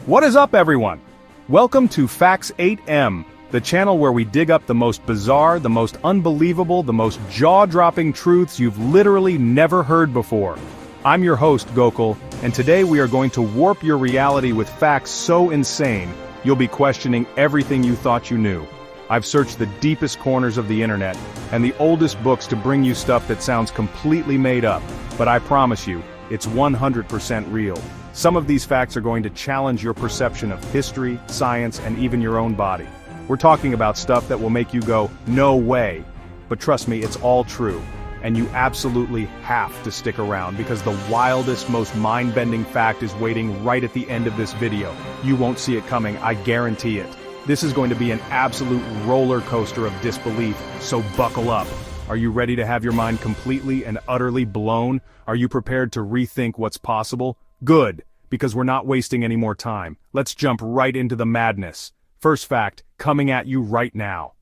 What is up, everyone? Welcome to Facts 8M, the channel where we dig up the most bizarre, the most unbelievable, the most jaw-dropping truths you've literally never heard before. I'm your host, Gokul, and today we are going to warp your reality with facts so insane, you'll be questioning everything you thought you knew. I've searched the deepest corners of the internet and the oldest books to bring you stuff that sounds completely made up, but I promise you, it's 100% real. Some of these facts are going to challenge your perception of history, science, and even your own body. We're talking about stuff that will make you go, no way. But trust me, it's all true. And you absolutely have to stick around because the wildest, most mind-bending fact is waiting right at the end of this video. You won't see it coming, I guarantee it. This is going to be an absolute roller coaster of disbelief, so buckle up. Are you ready to have your mind completely and utterly blown? Are you prepared to rethink what's possible? Good, because we're not wasting any more time. Let's jump right into the madness. First fact, coming at you right now.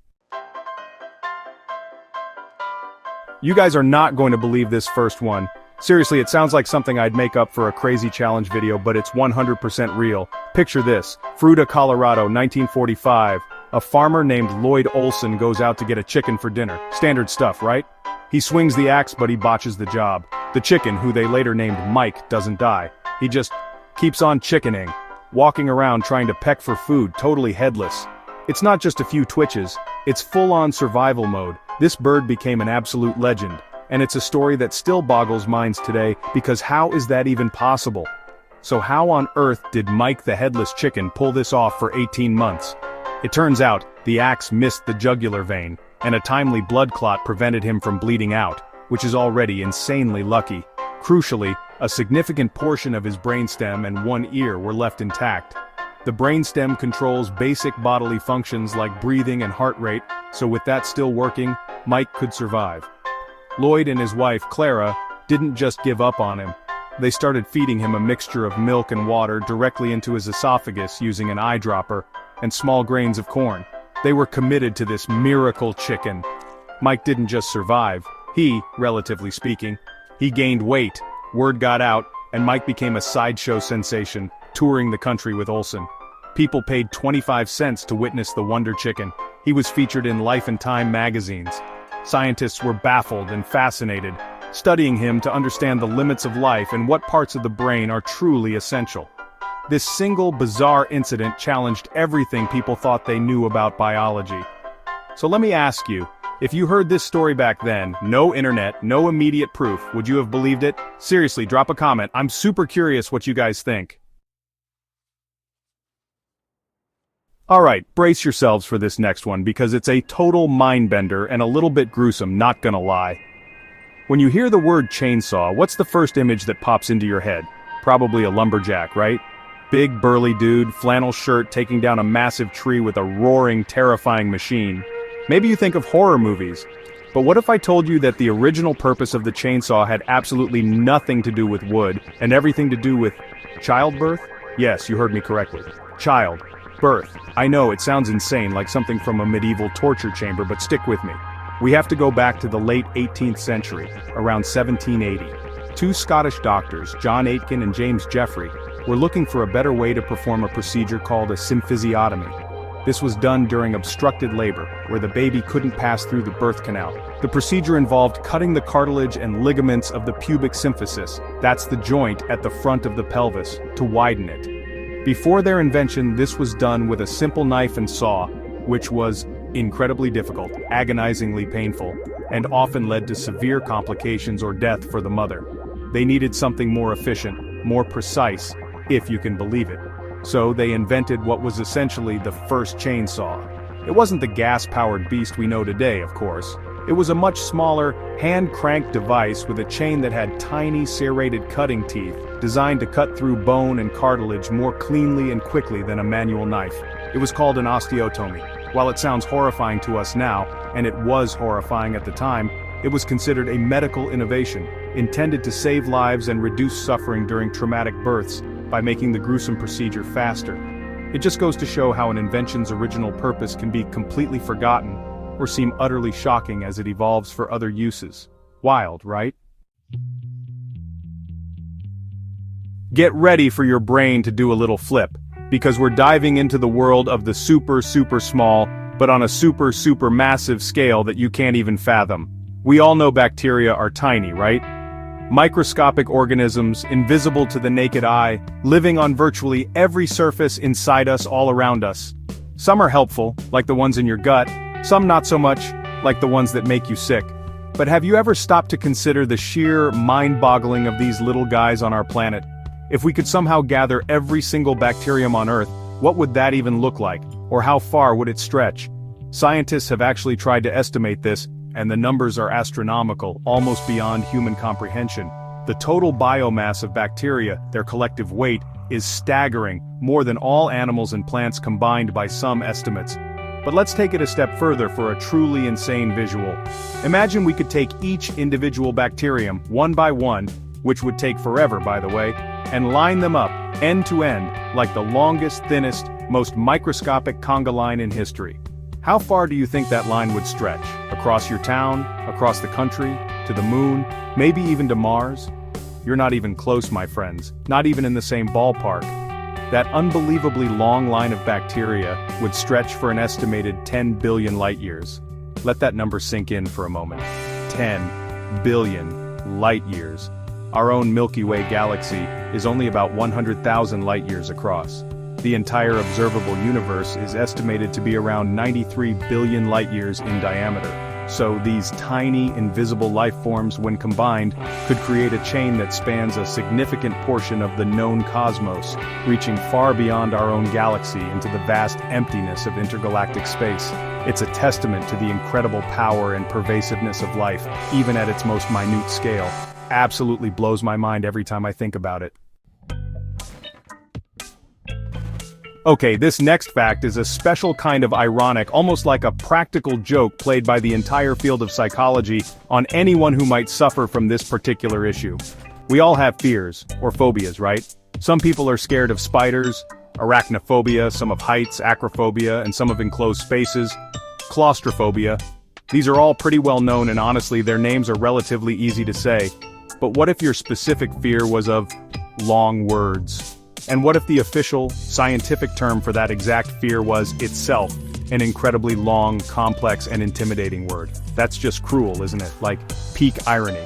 You guys are not going to believe this first one. Seriously, it sounds like something I'd make up for a crazy challenge video, but it's 100% real. Picture this, Fruita, Colorado, 1945. A farmer named Lloyd Olson goes out to get a chicken for dinner. Standard stuff, right? He swings the axe, but he botches the job. The chicken, who they later named Mike, doesn't die. He just keeps on chickening, walking around trying to peck for food, totally headless. It's not just a few twitches, it's full-on survival mode. This bird became an absolute legend, and it's a story that still boggles minds today, because how is that even possible? So how on earth did Mike the headless chicken pull this off for 18 months? It turns out, the axe missed the jugular vein, and a timely blood clot prevented him from bleeding out, which is already insanely lucky. Crucially, a significant portion of his brainstem and one ear were left intact. The brainstem controls basic bodily functions like breathing and heart rate, so with that still working, Mike could survive. Lloyd and his wife, Clara, didn't just give up on him. They started feeding him a mixture of milk and water directly into his esophagus using an eyedropper and small grains of corn. They were committed to this miracle chicken. Mike didn't just survive, he, relatively speaking, he gained weight. Word got out, and Mike became a sideshow sensation, touring the country with Olson. People paid 25 cents to witness the Wonder Chicken. He was featured in Life and Time magazines. Scientists were baffled and fascinated, studying him to understand the limits of life and what parts of the brain are truly essential. This single bizarre incident challenged everything people thought they knew about biology. So let me ask you, if you heard this story back then, no internet, no immediate proof, would you have believed it? Seriously, drop a comment. I'm super curious what you guys think. Alright, brace yourselves for this next one because it's a total mind-bender and a little bit gruesome, not gonna lie. When you hear the word chainsaw, what's the first image that pops into your head? Probably a lumberjack, right? Big burly dude, flannel shirt taking down a massive tree with a roaring, terrifying machine. Maybe you think of horror movies, but what if I told you that the original purpose of the chainsaw had absolutely nothing to do with wood, and everything to do with childbirth? Yes, you heard me correctly. Birth. I know, it sounds insane, like something from a medieval torture chamber, but stick with me. We have to go back to the late 18th century, around 1780. Two Scottish doctors, John Aitken and James Jeffrey, were looking for a better way to perform a procedure called a symphysiotomy. This was done during obstructed labor, where the baby couldn't pass through the birth canal. The procedure involved cutting the cartilage and ligaments of the pubic symphysis, that's the joint at the front of the pelvis, to widen it. Before their invention, this was done with a simple knife and saw, which was incredibly difficult, agonizingly painful, and often led to severe complications or death for the mother. They needed something more efficient, more precise, if you can believe it. So they invented what was essentially the first chainsaw. It wasn't the gas-powered beast we know today, of course. It was a much smaller, hand-cranked device with a chain that had tiny serrated cutting teeth, designed to cut through bone and cartilage more cleanly and quickly than a manual knife. It was called an osteotomy. While it sounds horrifying to us now, and it was horrifying at the time, it was considered a medical innovation, intended to save lives and reduce suffering during traumatic births, by making the gruesome procedure faster. It just goes to show how an invention's original purpose can be completely forgotten, or seem utterly shocking as it evolves for other uses. Wild, right? Get ready for your brain to do a little flip. because we're diving into the world of the super small, but on a super massive scale that you can't even fathom. We all know bacteria are tiny, right? Microscopic organisms, invisible to the naked eye, living on virtually every surface inside us all around us. Some are helpful, like the ones in your gut, some not so much, like the ones that make you sick. But have you ever stopped to consider the sheer mind-boggling of these little guys on our planet? If we could somehow gather every single bacterium on Earth, what would that even look like? Or how far would it stretch? Scientists have actually tried to estimate this, and the numbers are astronomical, almost beyond human comprehension. The total biomass of bacteria, their collective weight, is staggering, more than all animals and plants combined by some estimates. But let's take it a step further for a truly insane visual. Imagine we could take each individual bacterium, one by one, which would take forever by the way, and line them up, end to end, like the longest, thinnest, most microscopic conga line in history. How far do you think that line would stretch? Across your town, across the country, to the moon, maybe even to Mars? You're not even close, my friends, not even in the same ballpark. That unbelievably long line of bacteria would stretch for an estimated 10 billion light-years. Let that number sink in for a moment. 10 billion light-years. Our own Milky Way galaxy is only about 100,000 light-years across. The entire observable universe is estimated to be around 93 billion light-years in diameter. So these tiny, invisible life forms, when combined, could create a chain that spans a significant portion of the known cosmos, reaching far beyond our own galaxy into the vast emptiness of intergalactic space. It's a testament to the incredible power and pervasiveness of life, even at its most minute scale. Absolutely blows my mind every time I think about it. Okay, this next fact is a special kind of ironic, almost like a practical joke played by the entire field of psychology on anyone who might suffer from this particular issue. We all have fears, or phobias, right? Some people are scared of spiders, arachnophobia, some of heights, acrophobia, and some of enclosed spaces, claustrophobia. These are all pretty well known, and honestly their names are relatively easy to say. But what if your specific fear was of long words? And what if the official, scientific term for that exact fear was itself an incredibly long, complex, and intimidating word? That's just cruel, isn't it? Like, peak irony.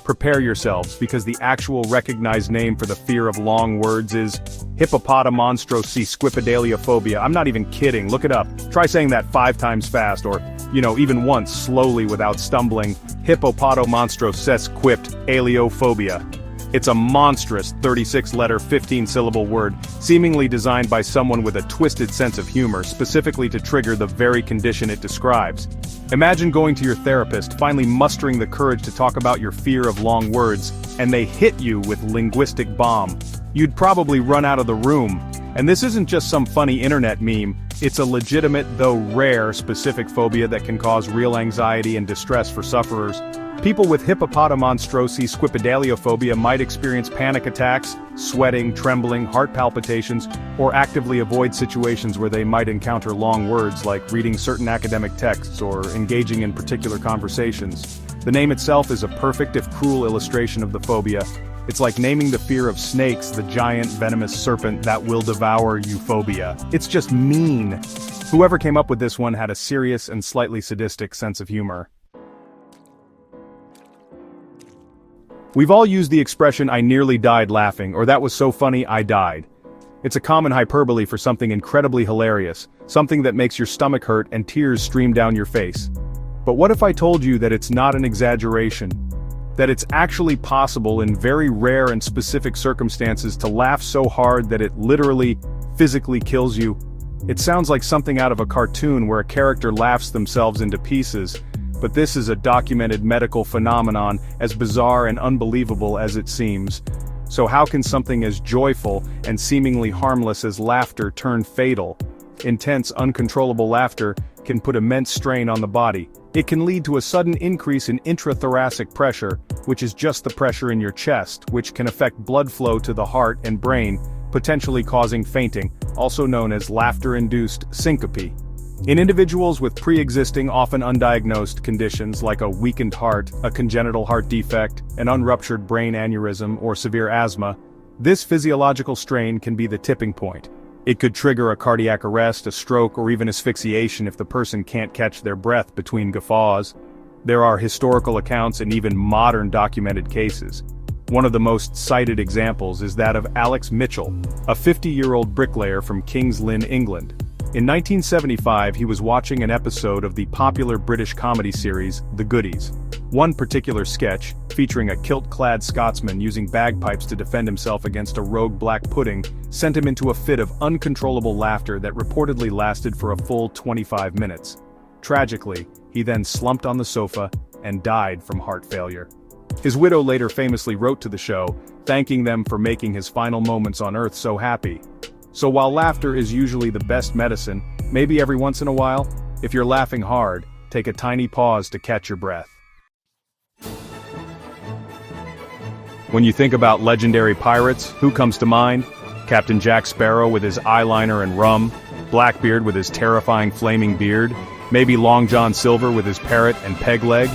Prepare yourselves, because the actual recognized name for the fear of long words is hippopotomonstrosesquipedaliophobia. I'm not even kidding, look it up. Try saying that 5 times fast, or, even once slowly without stumbling. Hippopotomonstrosesquipedaliophobia. It's a monstrous 36-letter, 15-syllable word, seemingly designed by someone with a twisted sense of humor, specifically to trigger the very condition it describes. Imagine going to your therapist, finally mustering the courage to talk about your fear of long words, and they hit you with linguistic bomb. You'd probably run out of the room. And this isn't just some funny internet meme, it's a legitimate, though rare, specific phobia that can cause real anxiety and distress for sufferers. People with hippopotomonstrosesquipedaliophobia might experience panic attacks, sweating, trembling, heart palpitations, or actively avoid situations where they might encounter long words like reading certain academic texts or engaging in particular conversations. The name itself is a perfect if cruel illustration of the phobia. It's like naming the fear of snakes the giant venomous serpent that will devour you phobia. It's just mean. Whoever came up with this one had a serious and slightly sadistic sense of humor. We've all used the expression "I nearly died laughing," or "that was so funny I died." It's a common hyperbole for something incredibly hilarious, something that makes your stomach hurt and tears stream down your face. But what if I told you that it's not an exaggeration? That it's actually possible in very rare and specific circumstances to laugh so hard that it literally, physically kills you? It sounds like something out of a cartoon where a character laughs themselves into pieces. But this is a documented medical phenomenon, as bizarre and unbelievable as it seems. So how can something as joyful and seemingly harmless as laughter turn fatal? Intense, uncontrollable laughter can put immense strain on the body. It can lead to a sudden increase in intrathoracic pressure, which is just the pressure in your chest, which can affect blood flow to the heart and brain, potentially causing fainting, also known as laughter-induced syncope. In individuals with pre-existing, often undiagnosed conditions like a weakened heart, a congenital heart defect, an unruptured brain aneurysm, or severe asthma, this physiological strain can be the tipping point. It could trigger a cardiac arrest, a stroke, or even asphyxiation if the person can't catch their breath between guffaws. There are historical accounts and even modern documented cases. One of the most cited examples is that of Alex Mitchell, a 50-year-old bricklayer from King's Lynn, England. In 1975, he was watching an episode of the popular British comedy series, The Goodies. One particular sketch, featuring a kilt-clad Scotsman using bagpipes to defend himself against a rogue black pudding, sent him into a fit of uncontrollable laughter that reportedly lasted for a full 25 minutes. Tragically, he then slumped on the sofa and died from heart failure. His widow later famously wrote to the show, thanking them for making his final moments on Earth so happy. So while laughter is usually the best medicine, maybe every once in a while, if you're laughing hard, take a tiny pause to catch your breath. When you think about legendary pirates, who comes to mind? Captain Jack Sparrow with his eyeliner and rum, Blackbeard with his terrifying flaming beard, maybe Long John Silver with his parrot and peg leg?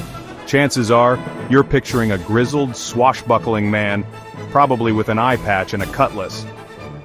Chances are, you're picturing a grizzled, swashbuckling man, probably with an eye patch and a cutlass.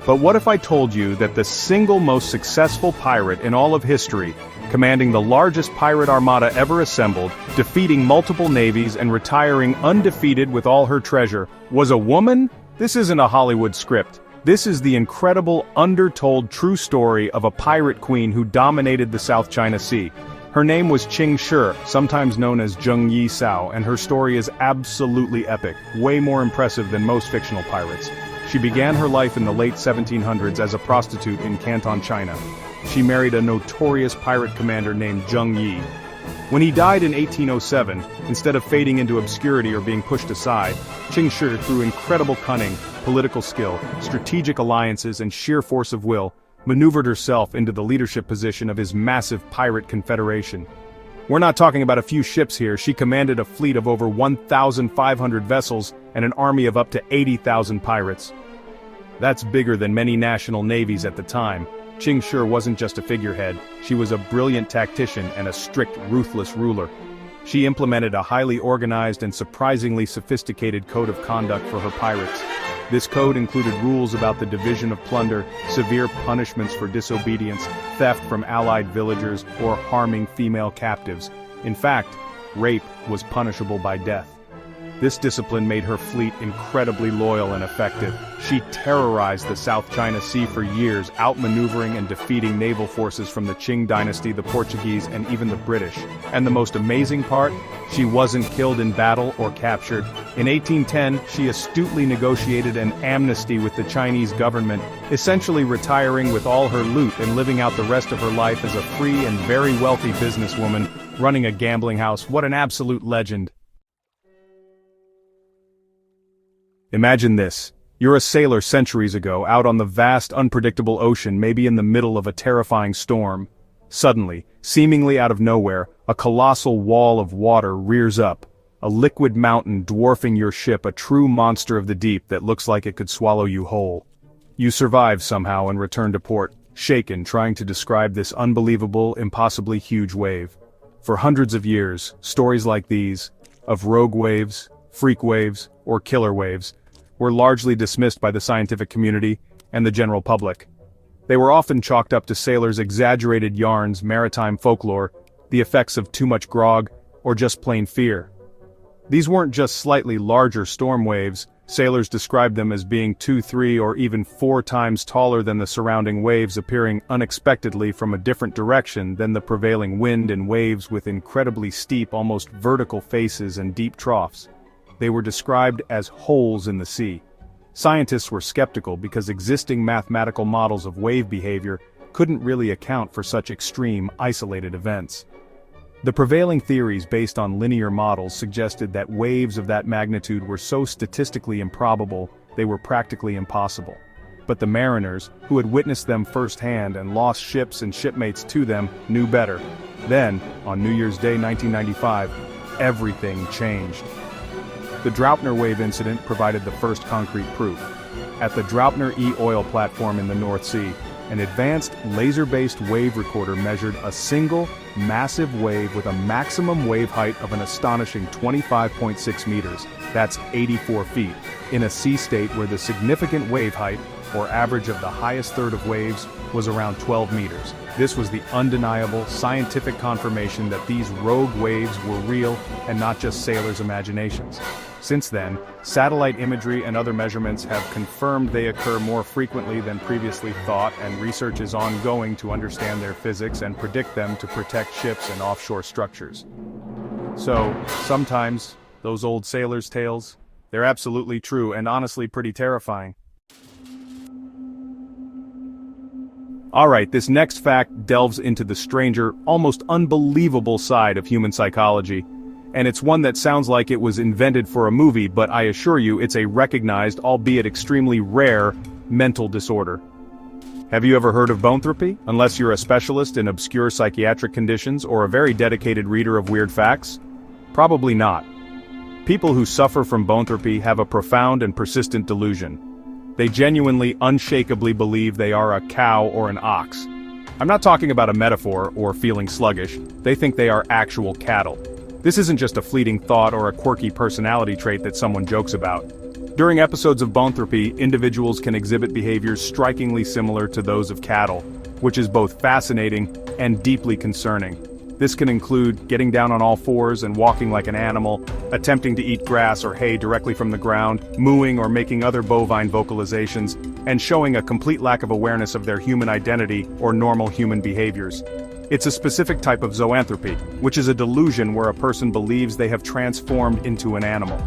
But what if I told you that the single most successful pirate in all of history, commanding the largest pirate armada ever assembled, defeating multiple navies and retiring undefeated with all her treasure, was a woman? This isn't a Hollywood script. This is the incredible, undertold true story of a pirate queen who dominated the South China Sea. Her name was Qing Shi, sometimes known as Zheng Yi Sao, and her story is absolutely epic, way more impressive than most fictional pirates. She began her life in the late 1700s as a prostitute in Canton, China. She married a notorious pirate commander named Zheng Yi. When he died in 1807, instead of fading into obscurity or being pushed aside, Qing Shi, through incredible cunning, political skill, strategic alliances, and sheer force of will, maneuvered herself into the leadership position of his massive pirate confederation. We're not talking about a few ships here. She commanded a fleet of over 1,500 vessels and an army of up to 80,000 pirates. That's bigger than many national navies at the time. Qing Shi wasn't just a figurehead, she was a brilliant tactician and a strict, ruthless ruler. She implemented a highly organized and surprisingly sophisticated code of conduct for her pirates. This code included rules about the division of plunder, severe punishments for disobedience, theft from allied villagers, or harming female captives. In fact, rape was punishable by death. This discipline made her fleet incredibly loyal and effective. She terrorized the South China Sea for years, outmaneuvering and defeating naval forces from the Qing dynasty, the Portuguese, and even the British. And the most amazing part? She wasn't killed in battle or captured. In 1810, she astutely negotiated an amnesty with the Chinese government, essentially retiring with all her loot and living out the rest of her life as a free and very wealthy businesswoman, running a gambling house. What an absolute legend. Imagine this. You're a sailor centuries ago, out on the vast, unpredictable ocean, maybe in the middle of a terrifying storm. Suddenly, seemingly out of nowhere, a colossal wall of water rears up. A liquid mountain dwarfing your ship, a true monster of the deep that looks like it could swallow you whole. You survive somehow and return to port, shaken, trying to describe this unbelievable, impossibly huge wave. For hundreds of years, stories like these, of rogue waves, freak waves, or killer waves, were largely dismissed by the scientific community and the general public. They were often chalked up to sailors' exaggerated yarns, maritime folklore, the effects of too much grog, or just plain fear. These weren't just slightly larger storm waves. Sailors described them as being 2, 3, or even 4 times taller than the surrounding waves, appearing unexpectedly from a different direction than the prevailing wind, and waves with incredibly steep, almost vertical faces and deep troughs. They were described as holes in the sea. Scientists were skeptical because existing mathematical models of wave behavior couldn't really account for such extreme, isolated events. The prevailing theories based on linear models suggested that waves of that magnitude were so statistically improbable, they were practically impossible. But the mariners, who had witnessed them firsthand and lost ships and shipmates to them, knew better. Then, on New Year's Day 1995, everything changed. The Draupner wave incident provided the first concrete proof. At the Draupner E oil platform in the North Sea, an advanced laser-based wave recorder measured a single, massive wave with a maximum wave height of an astonishing 25.6 meters, that's 84 feet, in a sea state where the significant wave height, or average of the highest third of waves, was around 12 meters. This was the undeniable, scientific confirmation that these rogue waves were real and not just sailors' imaginations. Since then, satellite imagery and other measurements have confirmed they occur more frequently than previously thought, and research is ongoing to understand their physics and predict them to protect ships and offshore structures. So, sometimes, those old sailors' tales, they're absolutely true and honestly pretty terrifying. Alright, this next fact delves into the stranger, almost unbelievable side of human psychology. And it's one that sounds like it was invented for a movie, but I assure you it's a recognized, albeit extremely rare, mental disorder. Have you ever heard of boanthropy? Unless you're a specialist in obscure psychiatric conditions or a very dedicated reader of weird facts? Probably not. People who suffer from boanthropy have a profound and persistent delusion. They genuinely, unshakably believe they are a cow or an ox. I'm not talking about a metaphor or feeling sluggish. They think they are actual cattle. This isn't just a fleeting thought or a quirky personality trait that someone jokes about. During episodes of boanthropy, individuals can exhibit behaviors strikingly similar to those of cattle, which is both fascinating and deeply concerning. This can include getting down on all fours and walking like an animal, attempting to eat grass or hay directly from the ground, mooing or making other bovine vocalizations, and showing a complete lack of awareness of their human identity or normal human behaviors. It's a specific type of zoanthropy, which is a delusion where a person believes they have transformed into an animal.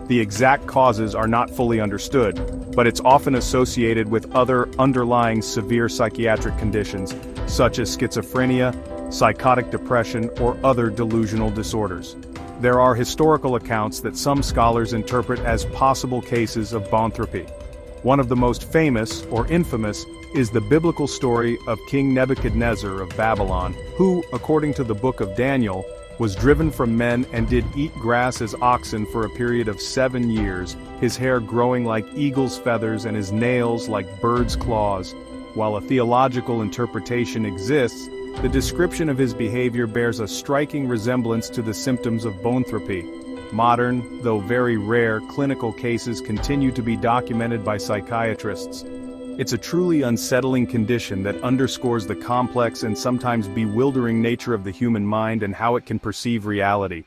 The exact causes are not fully understood, but it's often associated with other underlying severe psychiatric conditions, such as schizophrenia, psychotic depression, or other delusional disorders. There are historical accounts that some scholars interpret as possible cases of boanthropy. One of the most famous, or infamous, is the biblical story of King Nebuchadnezzar of Babylon, who, according to the book of Daniel, was driven from men and did eat grass as oxen for a period of 7 years, his hair growing like eagle's feathers and his nails like bird's claws. While a theological interpretation exists, the description of his behavior bears a striking resemblance to the symptoms of boanthropy. Modern, though very rare, clinical cases continue to be documented by psychiatrists. It's a truly unsettling condition that underscores the complex and sometimes bewildering nature of the human mind and how it can perceive reality.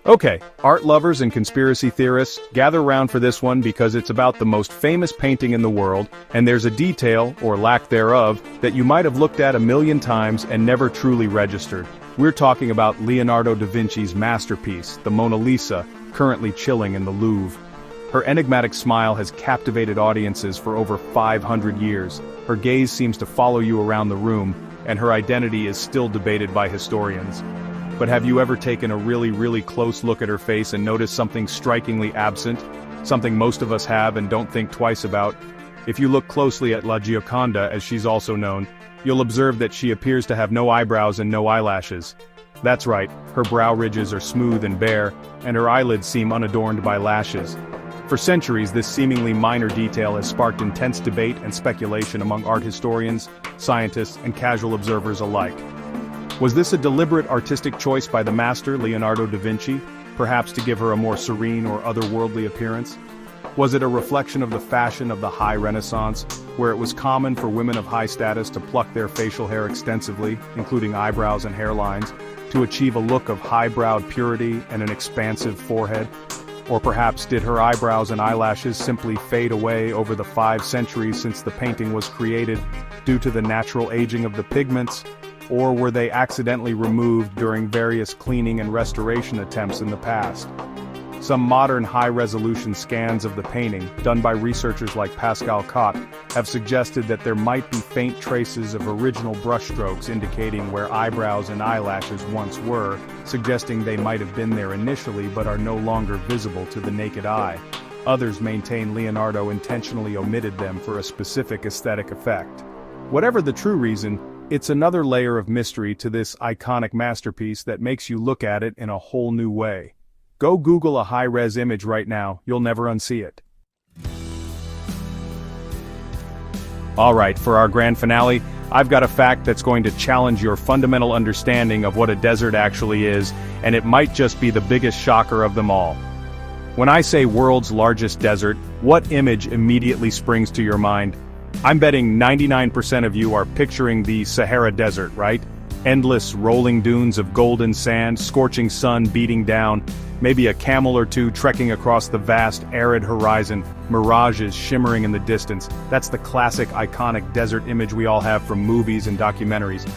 Okay, art lovers and conspiracy theorists, gather round for this one because it's about the most famous painting in the world, and there's a detail, or lack thereof, that you might have looked at a million times and never truly registered. We're talking about Leonardo da Vinci's masterpiece, the Mona Lisa, currently chilling in the Louvre. Her enigmatic smile has captivated audiences for over 500 years. Her gaze seems to follow you around the room, and her identity is still debated by historians. But have you ever taken a really close look at her face and noticed something strikingly absent? Something most of us have and don't think twice about? If you look closely at La Gioconda, as she's also known, you'll observe that she appears to have no eyebrows and no eyelashes. That's right, her brow ridges are smooth and bare, and her eyelids seem unadorned by lashes. For centuries, this seemingly minor detail has sparked intense debate and speculation among art historians, scientists, and casual observers alike. Was this a deliberate artistic choice by the master, Leonardo da Vinci, perhaps to give her a more serene or otherworldly appearance? Was it a reflection of the fashion of the High Renaissance, where it was common for women of high status to pluck their facial hair extensively, including eyebrows and hairlines, to achieve a look of high-browed purity and an expansive forehead? Or perhaps did her eyebrows and eyelashes simply fade away over the 5 centuries since the painting was created due to the natural aging of the pigments? Or were they accidentally removed during various cleaning and restoration attempts in the past? Some modern high-resolution scans of the painting, done by researchers like Pascal Cot, have suggested that there might be faint traces of original brushstrokes indicating where eyebrows and eyelashes once were, suggesting they might have been there initially but are no longer visible to the naked eye. Others maintain Leonardo intentionally omitted them for a specific aesthetic effect. Whatever the true reason, it's another layer of mystery to this iconic masterpiece that makes you look at it in a whole new way. Go Google a high-res image right now, you'll never unsee it. Alright, for our grand finale, I've got a fact that's going to challenge your fundamental understanding of what a desert actually is, and it might just be the biggest shocker of them all. When I say world's largest desert, what image immediately springs to your mind? I'm betting 99% of you are picturing the Sahara Desert, right? Endless rolling dunes of golden sand, scorching sun beating down, maybe a camel or two trekking across the vast, arid horizon, mirages shimmering in the distance. That's the classic, iconic desert image we all have from movies and documentaries.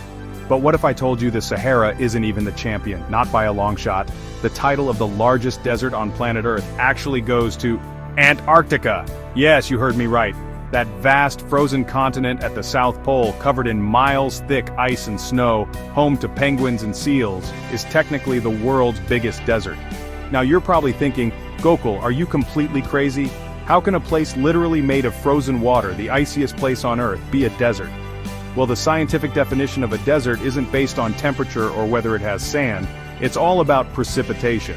But what if I told you the Sahara isn't even the champion, not by a long shot? The title of the largest desert on planet Earth actually goes to Antarctica. Yes, you heard me right. That vast frozen continent at the South Pole, covered in miles-thick ice and snow, home to penguins and seals, is technically the world's biggest desert. Now you're probably thinking, Gokul, are you completely crazy? How can a place literally made of frozen water, the iciest place on Earth, be a desert? Well, the scientific definition of a desert isn't based on temperature or whether it has sand, it's all about precipitation.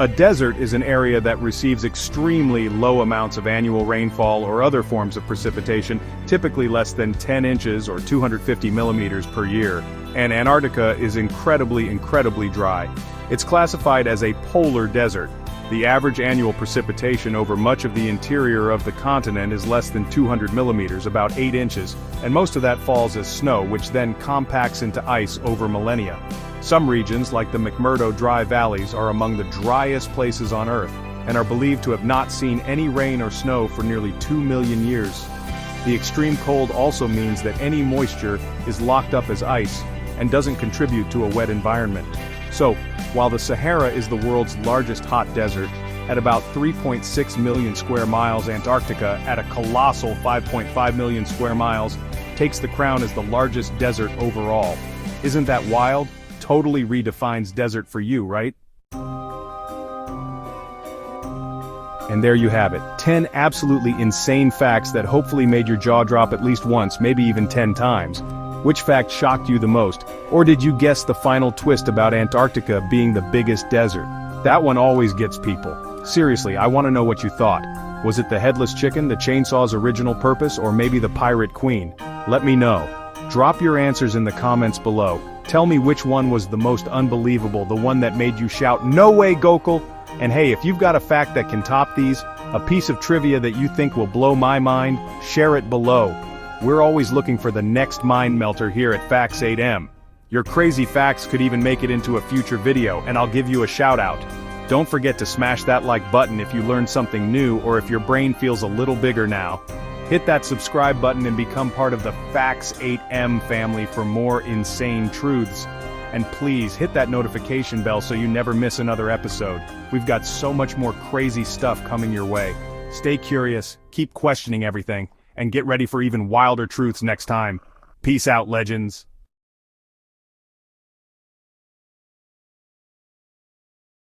A desert is an area that receives extremely low amounts of annual rainfall or other forms of precipitation, typically less than 10 inches or 250 millimeters per year, and Antarctica is incredibly dry. It's classified as a polar desert. The average annual precipitation over much of the interior of the continent is less than 200 millimeters, about 8 inches, and most of that falls as snow, which then compacts into ice over millennia. Some regions, like the McMurdo Dry Valleys, are among the driest places on Earth, and are believed to have not seen any rain or snow for nearly 2 million years. The extreme cold also means that any moisture is locked up as ice, and doesn't contribute to a wet environment. So, while the Sahara is the world's largest hot desert, at about 3.6 million square miles, Antarctica, at a colossal 5.5 million square miles, takes the crown as the largest desert overall. Isn't that wild? Totally redefines desert for you, right? And there you have it, 10 absolutely insane facts that hopefully made your jaw drop at least once, maybe even 10 times. Which fact shocked you the most? Or did you guess the final twist about Antarctica being the biggest desert? That one always gets people. Seriously, I want to know what you thought. Was it the headless chicken, the chainsaw's original purpose, or maybe the pirate queen? Let me know. Drop your answers in the comments below. Tell me which one was the most unbelievable, the one that made you shout, "No way, Gokul!" And hey, if you've got a fact that can top these, a piece of trivia that you think will blow my mind, share it below. We're always looking for the next mind melter here at Facts 8M. Your crazy facts could even make it into a future video, and I'll give you a shout out. Don't forget to smash that like button if you learned something new or if your brain feels a little bigger now. Hit that subscribe button and become part of the Facts 8M family for more insane truths. And please hit that notification bell so you never miss another episode. We've got so much more crazy stuff coming your way. Stay curious, keep questioning everything, and get ready for even wilder truths next time. Peace out, legends.